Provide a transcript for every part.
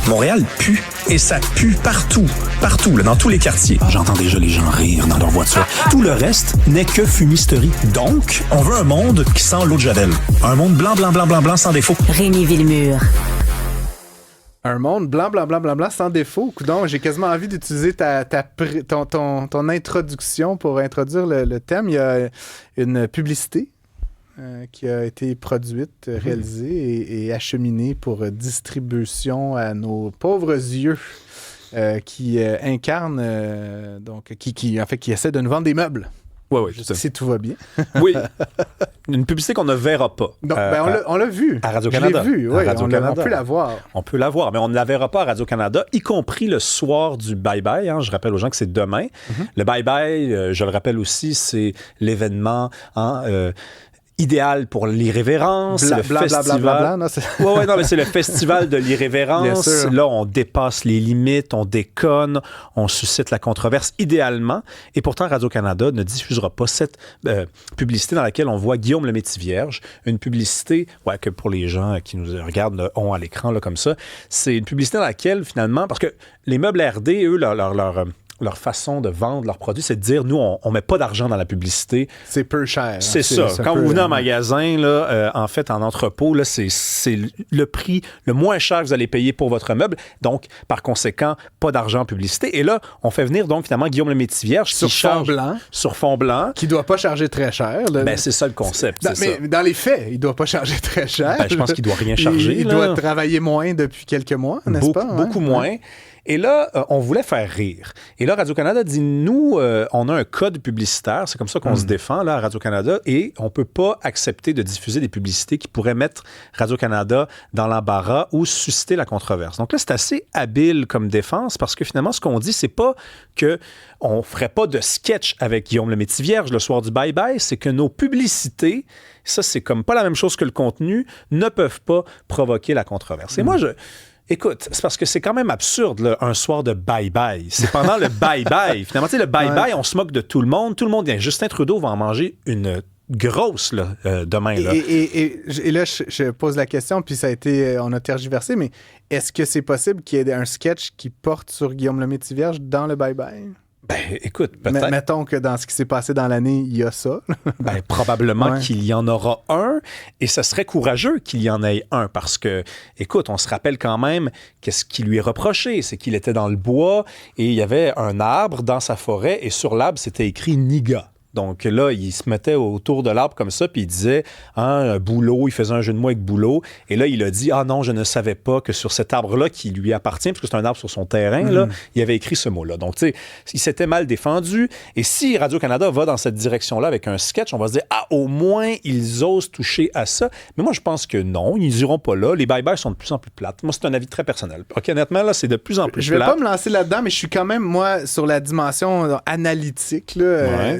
Montréal pue. Et ça pue partout. Partout, là, dans tous les quartiers. J'entends déjà les gens rire dans leur voiture. Tout le reste n'est que fumisterie. Donc, on veut un monde qui sent l'eau de Javel. Un monde blanc, blanc, blanc, blanc, blanc, sans défaut. Rémi Villemure. Un monde blanc, blanc, blanc, blanc, blanc, sans défaut. Coudonc, j'ai quasiment envie d'utiliser ton introduction pour introduire le thème. Il y a une publicité qui a été produite, réalisée et acheminée pour distribution à nos pauvres yeux qui incarnent, qui essaient de nous vendre des meubles. Oui, si tout va bien. Oui. Une publicité qu'on ne verra pas. Donc, on l'a vu. À Radio-Canada. Je l'ai vu, oui. On peut la voir. On peut la voir, mais on ne la verra pas à Radio-Canada, y compris le soir du bye-bye. Hein. Je rappelle aux gens que c'est demain. Le bye-bye, je le rappelle aussi, c'est l'événement... idéal pour l'irrévérence, le festival. Mais c'est le festival de l'irrévérence. Là, on dépasse les limites, on déconne, on suscite la controverse idéalement. Et pourtant, Radio-Canada ne diffusera pas cette publicité dans laquelle on voit Guillaume le Métis-Vierge. Une publicité que pour les gens qui nous regardent ont à l'écran là, comme ça. C'est une publicité dans laquelle, finalement, parce que les meubles RD, eux, leur façon de vendre leurs produits, c'est de dire, nous, on met pas d'argent dans la publicité. C'est peu cher. C'est ça. Quand vous venez en magasin, là, en fait, en entrepôt, là, c'est le prix le moins cher que vous allez payer pour votre meuble. Donc, par conséquent, pas d'argent en publicité. Et là, on fait venir, donc, finalement, Guillaume le Métis-Vierge sur fond blanc. Qui doit pas charger très cher. Là. Ben, c'est ça le concept. Mais dans les faits, il doit pas charger très cher. Ben, je pense qu'il doit rien charger. Il doit travailler moins depuis quelques mois, n'est-ce pas? Beaucoup moins. Et là, on voulait faire rire. Et là, Radio-Canada dit, nous, on a un code publicitaire, c'est comme ça qu'on se défend là, à Radio-Canada, et on ne peut pas accepter de diffuser des publicités qui pourraient mettre Radio-Canada dans l'embarras ou susciter la controverse. Donc là, c'est assez habile comme défense, parce que finalement, ce qu'on dit, c'est pas qu'on ne ferait pas de sketch avec Guillaume le Métis-Vierge le soir du bye-bye, c'est que nos publicités, ça, c'est comme pas la même chose que le contenu, ne peuvent pas provoquer la controverse. Et moi, écoute, c'est parce que c'est quand même absurde, là, un soir de bye-bye. C'est pendant le bye-bye. Finalement, tu sais, le bye-bye, on se moque de tout le monde. Tout le monde vient. Justin Trudeau va en manger une grosse là, demain. Là. Et là, je pose la question, puis ça a été... on a tergiversé, mais est-ce que c'est possible qu'il y ait un sketch qui porte sur Guillaume le Métis-Vierge dans le bye-bye? Ben, écoute, peut-être... Mettons que dans ce qui s'est passé dans l'année, il y a ça. Ben, probablement qu'il y en aura un, et ce serait courageux qu'il y en ait un, parce que, écoute, on se rappelle quand même qu'est-ce qui lui est reproché, c'est qu'il était dans le bois, et il y avait un arbre dans sa forêt, et sur l'arbre, c'était écrit « Niga ». Donc là, il se mettait autour de l'arbre comme ça, puis il disait, boulot, il faisait un jeu de mots avec boulot. Et là, il a dit, non, je ne savais pas que sur cet arbre-là qui lui appartient, parce que c'est un arbre sur son terrain, là, il avait écrit ce mot-là. Donc, tu sais, il s'était mal défendu. Et si Radio-Canada va dans cette direction-là avec un sketch, on va se dire, au moins, ils osent toucher à ça. Mais moi, je pense que non, ils n'iront pas là. Les bye-bye sont de plus en plus plates. Moi, c'est un avis très personnel. OK, honnêtement, là, c'est de plus en plus plate. Je vais pas me lancer là-dedans, mais je suis quand même, moi, sur la dimension analytique, là,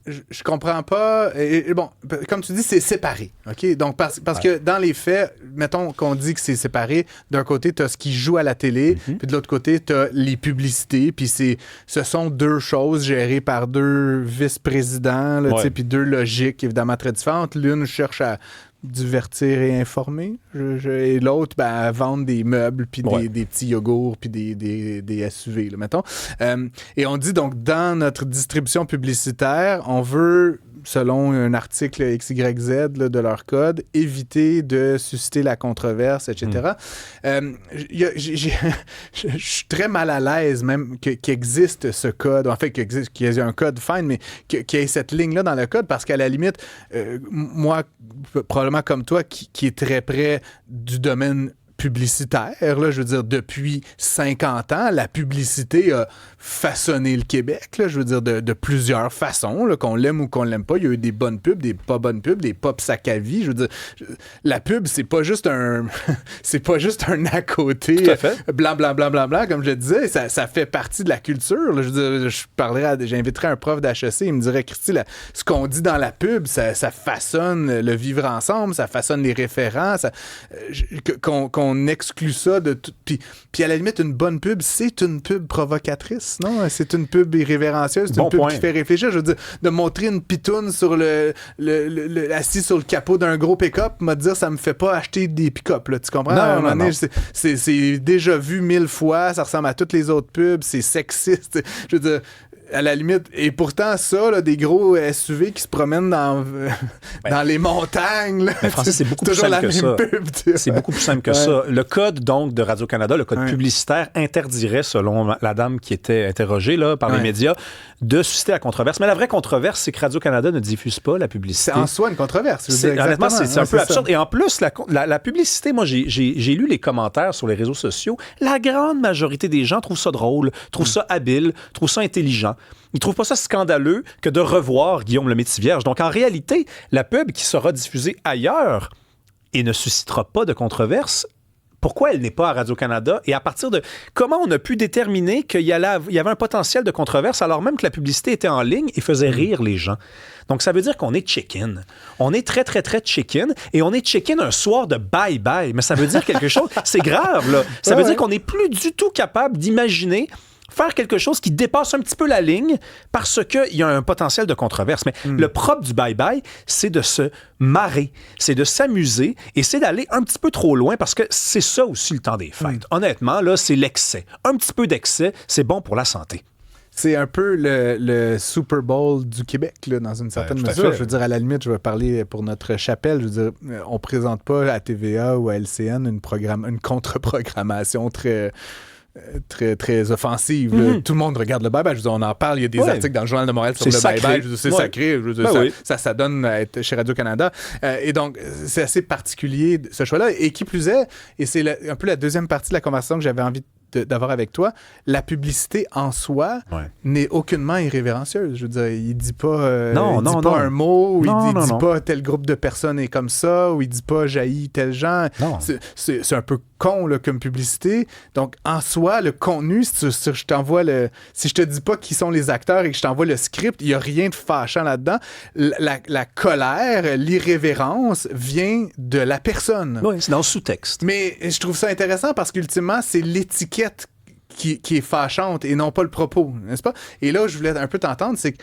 je comprends pas. Et bon, comme tu dis, c'est séparé. OK? Donc, parce que dans les faits, mettons qu'on dit que c'est séparé. D'un côté, tu as ce qui joue à la télé, puis de l'autre côté, tu as les publicités. Puis ce sont deux choses gérées par deux vice-présidents, puis deux logiques évidemment très différentes. L'une cherche à divertir et informer. Et l'autre, à vendre des meubles, puis des petits yogourts, puis des SUV, là, mettons. Et on dit donc, dans notre distribution publicitaire, on veut, selon un article XYZ là, de leur code, éviter de susciter la controverse, etc. Je suis très mal à l'aise même qu'il existe ce code. En fait, qu'il y ait un code fine, mais qu'il y ait cette ligne-là dans le code, parce qu'à la limite, moi, probablement comme toi, qui est très près du domaine publicitaire, là, je veux dire, depuis 50 ans, la publicité a façonné le Québec, là, je veux dire, de plusieurs façons, là, qu'on l'aime ou qu'on l'aime pas. Il y a eu des bonnes pubs, des pas bonnes pubs, des pop sac à vie. Je veux dire, la pub, c'est pas juste un c'est pas juste un à côté blanc, blanc, blanc, blanc, blanc, comme je le disais. Ça fait partie de la culture. Là. Je veux dire, j'inviterais un prof d'HEC, il me dirait, Christy, ce qu'on dit dans la pub, ça façonne le vivre ensemble, ça façonne les référents, qu'on qu'on exclut ça de tout. Puis à la limite, une bonne pub, c'est une pub provocatrice, non? C'est une pub irrévérencieuse, c'est une pub qui fait réfléchir. Je veux dire, de montrer une pitoune sur assis sur le capot d'un gros pick-up, m'a dire, ça me fait pas acheter des pick-up, là, tu comprends? Non. C'est déjà vu 1000 fois, ça ressemble à toutes les autres pubs, c'est sexiste. Je veux dire, à la limite, et pourtant ça, là, des gros SUV qui se promènent dans les montagnes. Là, mais Francis, c'est beaucoup plus simple que ça. C'est beaucoup plus simple que ça. Le code donc de Radio-Canada, le code publicitaire, interdirait, selon la dame qui était interrogée là, par les médias, de susciter la controverse. Mais la vraie controverse, c'est que Radio-Canada ne diffuse pas la publicité. C'est en soi une controverse. Honnêtement, c'est un peu absurde. Et en plus, la publicité, moi, j'ai lu les commentaires sur les réseaux sociaux. La grande majorité des gens trouvent ça drôle, trouvent ça habile, trouvent ça intelligent. Ils ne trouvent pas ça scandaleux que de revoir Guillaume Lemaitre-Vierge. Donc, en réalité, la pub qui sera diffusée ailleurs et ne suscitera pas de controverse, pourquoi elle n'est pas à Radio-Canada? Et à partir de... Comment on a pu déterminer qu'il y avait un potentiel de controverse alors même que la publicité était en ligne et faisait rire les gens? Donc, ça veut dire qu'on est chicken. On est très, très, très chicken. Et on est chicken un soir de bye-bye. Mais ça veut dire quelque chose. C'est grave, là. Ça veut dire qu'on n'est plus du tout capable d'imaginer faire quelque chose qui dépasse un petit peu la ligne parce qu'il y a un potentiel de controverse. Mais le propre du bye-bye, c'est de se marrer, c'est de s'amuser et c'est d'aller un petit peu trop loin parce que c'est ça aussi le temps des fêtes. Honnêtement, là, c'est l'excès. Un petit peu d'excès, c'est bon pour la santé. C'est un peu le Super Bowl du Québec, là, dans une certaine mesure. Je veux dire, à la limite, je vais parler pour notre chapelle. Je veux dire, on présente pas à TVA ou à LCN une contre-programmation très offensive. Tout le monde regarde le bye-bye. Je veux dire, on en parle. Il y a des articles dans le Journal de Montréal sur le bye-bye. C'est sacré. Je veux dire, ça donne à être chez Radio-Canada. Et donc, c'est assez particulier, ce choix-là. Et qui plus est, et c'est un peu la deuxième partie de la conversation que j'avais envie d'avoir avec toi, la publicité en soi n'est aucunement irrévérencieuse. Je veux dire, il dit pas, un mot, ou il dit pas tel groupe de personnes est comme ça, ou il dit pas jaillit tel genre. C'est un peu con là, comme publicité. Donc, en soi, le contenu, si je te dis pas qui sont les acteurs et que je t'envoie le script, il y a rien de fâchant là-dedans. La colère, l'irrévérence vient de la personne. Oui, c'est dans le sous-texte. Mais je trouve ça intéressant parce qu'ultimement, c'est l'étiquette qui est fâchante et non pas le propos, n'est-ce pas? Et là, je voulais un peu t'entendre, c'est que,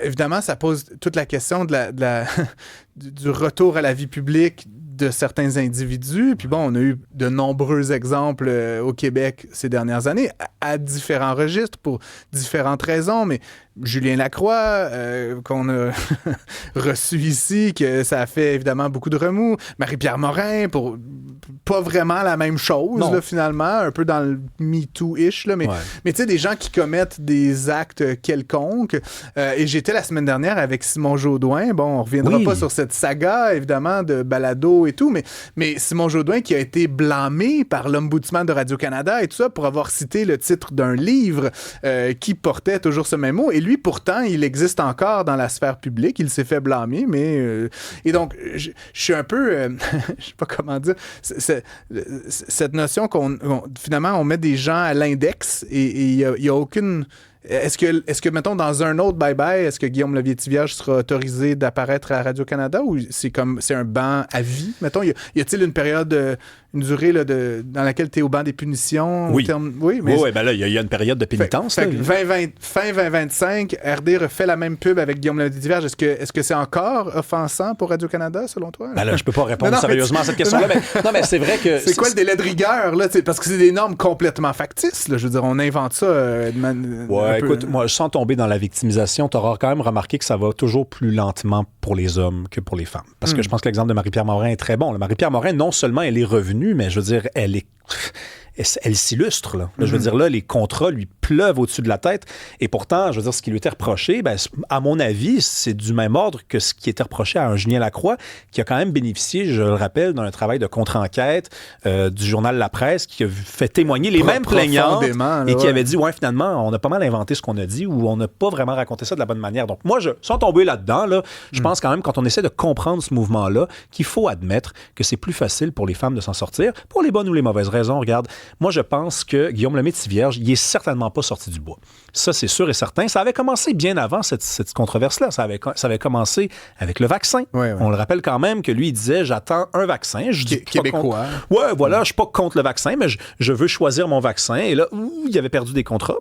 évidemment, ça pose toute la question du retour à la vie publique de certains individus. Puis bon, on a eu de nombreux exemples au Québec ces dernières années, à différents registres, pour différentes raisons, mais Julien Lacroix, qu'on a reçu ici, que ça a fait évidemment beaucoup de remous. Marie-Pierre Morin, pour pas vraiment la même chose, là, finalement, un peu dans le MeToo-ish, là, mais tu sais, des gens qui commettent des actes quelconques. Et j'étais la semaine dernière avec Simon Jaudoin. Bon, on reviendra pas sur cette saga, évidemment, de balado et tout, mais Simon Jaudoin qui a été blâmé par l'Ombudsman de Radio-Canada et tout ça pour avoir cité le titre d'un livre qui portait toujours ce même mot. Et lui, pourtant, il existe encore dans la sphère publique. Il s'est fait blâmer, mais... et donc, je suis un peu... je sais pas comment dire... cette notion finalement, on met des gens à l'index et il y a aucune... Est-ce que, mettons, dans un autre bye-bye, est-ce que Guillaume Lemaitre-Vierge sera autorisé d'apparaître à Radio-Canada ou c'est un banc à vie? Mettons, y a-t-il une période, une durée là, dans laquelle tu es au banc des punitions? Oui. Ben là, il y a une période de pénitence. Fin 2025, RD refait la même pub avec Guillaume Lemaitre-Vierge. Est-ce que c'est encore offensant pour Radio-Canada, selon toi? Ben là, je peux pas répondre sérieusement à cette question-là. Non, mais c'est vrai que... C'est quoi le délai de rigueur, là? Parce que c'est des normes complètement factices, là. Je veux dire, on invente ça écoute, moi, sans tomber dans la victimisation, tu auras quand même remarqué que ça va toujours plus lentement pour les hommes que pour les femmes. Parce que je pense que l'exemple de Marie-Pierre Morin est très bon. Là, Marie-Pierre Morin, non seulement elle est revenue, mais je veux dire, elle s'illustre. Là. Je veux dire, là, les contrats lui pleuvent au-dessus de la tête. Et pourtant, je veux dire, ce qui lui était reproché, ben, à mon avis, c'est du même ordre que ce qui était reproché à un Julien Lacroix, qui a quand même bénéficié, je le rappelle, d'un travail de contre-enquête du journal La Presse, qui a fait témoigner les mêmes plaignantes et qui avait dit, finalement, on a pas mal inventé ce qu'on a dit ou on n'a pas vraiment raconté ça de la bonne manière. Donc moi, sans tomber là-dedans, là, je pense quand même, quand on essaie de comprendre ce mouvement-là, qu'il faut admettre que c'est plus facile pour les femmes de s'en sortir, pour les bonnes ou les mauvaises raisons. Regarde, moi, je pense que Guillaume Lemaitre-Vierge, il est certainement pas pas sorti du bois. Ça, c'est sûr et certain. Ça avait commencé bien avant cette controverse-là. Ça avait commencé avec le vaccin. Ouais. On le rappelle quand même que lui, il disait, j'attends un vaccin. Je dis Québécois. Ouais, voilà, je suis pas contre le vaccin, mais je veux choisir mon vaccin. Et là, il avait perdu des contrats.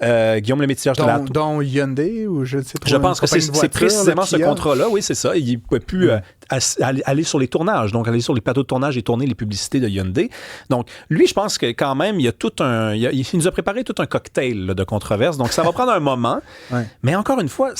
Guillaume Lemaitre-Vierge de la Tour. Dont Hyundai ou je ne sais pas. Je pense que c'est précisément ce contrat-là. Oui, c'est ça. Il ne pouvait plus aller sur les tournages, donc aller sur les plateaux de tournage et tourner les publicités de Hyundai. Donc, lui, je pense que quand même, il nous a préparé tout un cocktail là, de controverses. Donc, ça va prendre un moment. Ouais. Mais encore une fois,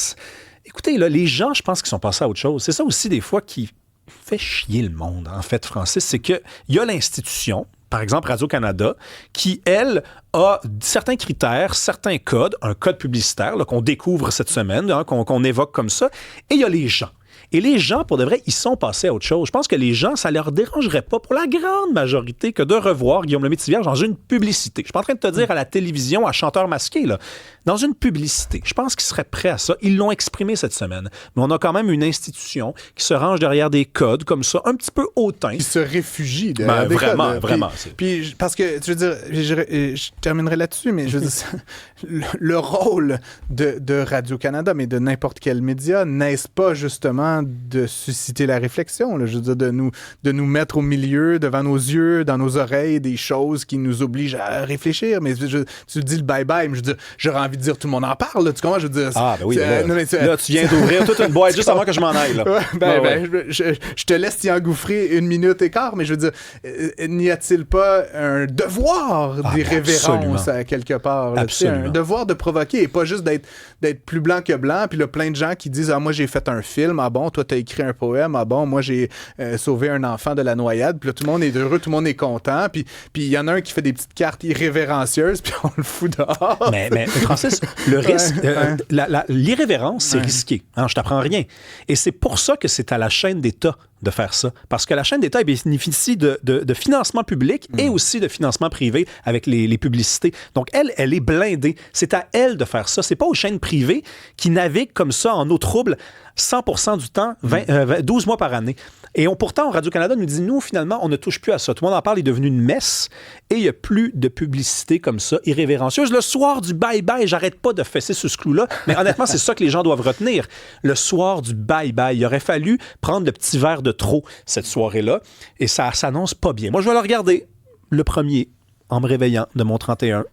écoutez, là, les gens, je pense qu'ils sont passés à autre chose. C'est ça aussi, des fois, qui fait chier le monde, en fait, Francis. C'est qu'il y a l'institution, par exemple Radio-Canada, qui, elle, a certains critères, certains codes, un code publicitaire là, qu'on découvre cette semaine, hein, qu'on évoque comme ça, et il y a les gens. Et les gens, pour de vrai, ils sont passés à autre chose. Je pense que les gens, ça leur dérangerait pas, pour la grande majorité, que de revoir Guillaume Lemaitre-Vierge dans une publicité. Je suis pas en train de te dire à la télévision, à chanteur masqué, là. Dans une publicité. Je pense qu'ils seraient prêts à ça. Ils l'ont exprimé cette semaine. Mais on a quand même une institution qui se range derrière des codes comme ça, un petit peu hautains. Qui se réfugie derrière des vraiment, codes. vraiment. Puis, parce que, je veux dire, je terminerai là-dessus, mais je veux dire, le rôle de Radio-Canada, mais de n'importe quel média, n'est-ce pas justement de susciter la réflexion, là? Je veux dire, de nous mettre au milieu, devant nos yeux, dans nos oreilles, des choses qui nous obligent à réfléchir. Mais tu dis le bye-bye, mais je veux dire, j'aurais envie de dire tout le monde en parle, là, tu comprends? Je veux dire, ben oui, là, tu viens d'ouvrir toute une boîte juste avant que je m'en aille. Là. Je te laisse t'y engouffrer 1 minute et quart, mais je veux dire, n'y a-t-il pas un devoir d'irrévérence à quelque part? Là, un devoir de provoquer et pas juste d'être plus blanc que blanc, puis là, plein de gens qui disent « Ah, moi, j'ai fait un film. Ah bon, toi, t'as écrit un poème. Ah bon, moi, j'ai sauvé un enfant de la noyade. » Puis là, tout le monde est heureux, tout le monde est content. Puis il y en a un qui fait des petites cartes irrévérencieuses, puis on le fout dehors. Mais Francis, le risque, l'irrévérence, c'est risqué. Hein, je t'apprends rien. Et c'est pour ça que c'est à la chaîne d'État de faire ça. Parce que la chaîne d'État bénéficie de financement public et aussi de financement privé avec les publicités. Donc, elle est blindée. C'est à elle de faire ça. C'est pas aux chaînes privées qui naviguent comme ça en eau trouble 100% du temps, 12 mois par année. Et pourtant, Radio-Canada nous dit, nous, finalement, on ne touche plus à ça. Tout le monde en parle, il est devenu une messe et il n'y a plus de publicité comme ça, irrévérencieuse. Le soir du bye-bye, j'arrête pas de fesser sur ce clou-là, mais honnêtement, c'est ça que les gens doivent retenir. Le soir du bye-bye, il aurait fallu prendre le petit verre de trop cette soirée-là et ça s'annonce pas bien. Moi, je vais le regarder le premier en me réveillant de mon 31.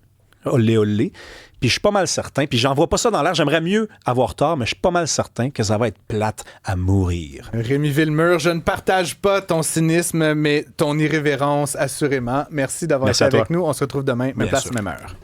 Olé, olé. Puis je suis pas mal certain, puis j'en vois pas ça dans l'air, j'aimerais mieux avoir tort, mais je suis pas mal certain que ça va être plate à mourir. Rémi Villemur, je ne partage pas ton cynisme, mais ton irrévérence, assurément. Merci d'avoir été avec nous. On se retrouve demain, même place, même heure.